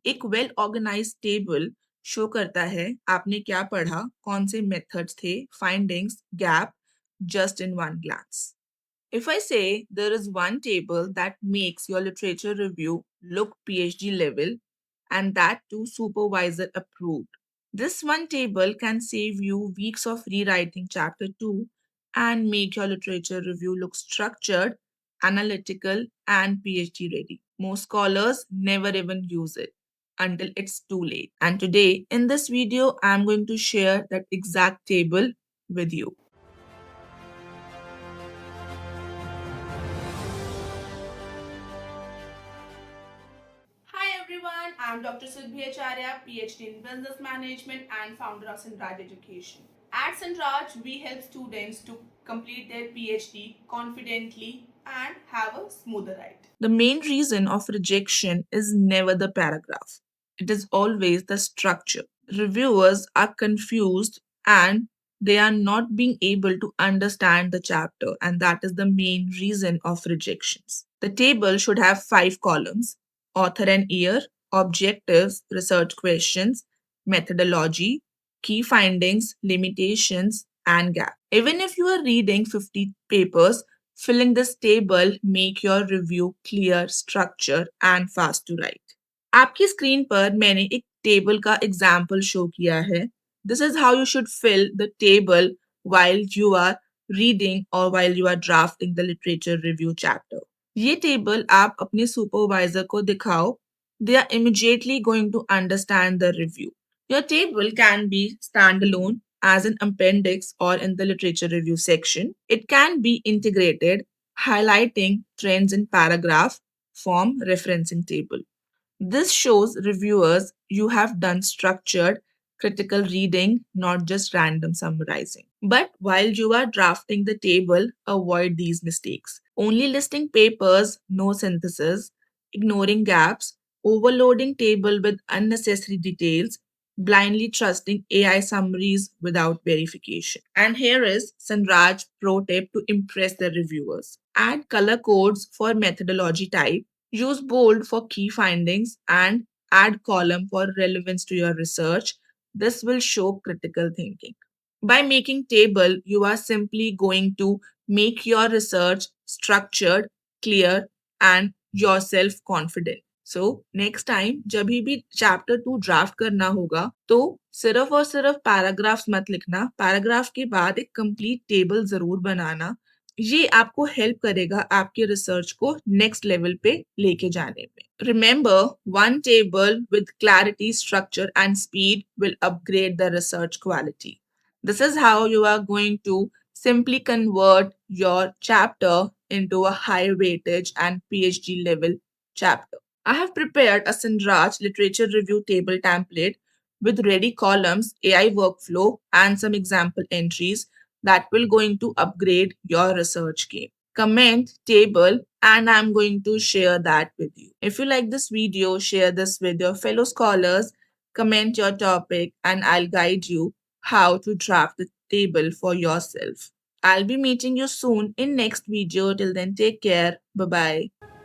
एक well organised table show करता है आपने क्या पढ़ा, कौन से मेथड्स थे, findings, gap, just in one glance. If I say there is one table that makes your literature review look PhD level and that too supervisor approved, this one table can save you weeks of rewriting chapter 2 and make your literature review look structured, analytical, and PhD ready. Most scholars never even use it until it's too late. And today, in this video, I'm going to share that exact table with you. Hi everyone, I'm Dr. Surabhi Acharya, PhD in Business Management and founder of Sanraj Education. At Sanraj, we help students to complete their PhD confidently and have a smoother ride. The main reason of rejection is never the paragraph. It is always the structure. Reviewers are confused and they are not being able to understand the chapter, and that is the main reason of rejections. The table should have 5 columns: author and year, objectives, research questions, methodology, key findings, limitations, and gap. Even if you are reading 50 papers, filling this table make your review clear, structured, and fast to write. आपकी screen पर मैंने एक table का example show किया है. This is how you should fill the table while you are reading or while you are drafting the literature review chapter. ये table आप अपने सुपरवाइजर को दिखाओ. They are immediately going to understand the review. Your table can be standalone as an appendix or in the literature review section. It can be integrated, highlighting trends in paragraph form referencing table. This shows reviewers you have done structured, critical reading, not just random summarizing. But while you are drafting the table, avoid these mistakes. Only listing papers, no synthesis, ignoring gaps, overloading table with unnecessary details, blindly trusting AI summaries without verification. And here is Sanraj pro tip to impress the reviewers. Add color codes for methodology type. Use bold for key findings and add column for relevance to your research. This will show critical thinking. By making table, you are simply going to make your research structured, clear, and yourself confident. So next time जब भी chapter 2 draft करना होगा तो सिर्फ और सिर्फ paragraphs मत लिखना, पैराग्राफ के बाद एक कंप्लीट टेबल जरूर बनाना. ये आपको हेल्प करेगा आपके रिसर्च को नेक्स्ट लेवल पे लेके जाने में. Remember, one table with clarity, structure, and speed will upgrade the research quality. This is how you are going to simply convert your chapter into a high weightage and PhD level chapter. I have prepared a Sanraj literature review table template with ready columns, AI workflow, and some example entries that will going to upgrade your research game. Comment table and I'm going to share that with you. If you like this video, share this with your fellow scholars, comment your topic, and I'll guide you how to draft the table for yourself. I'll be meeting you soon in next video. Till then, take care. Bye bye.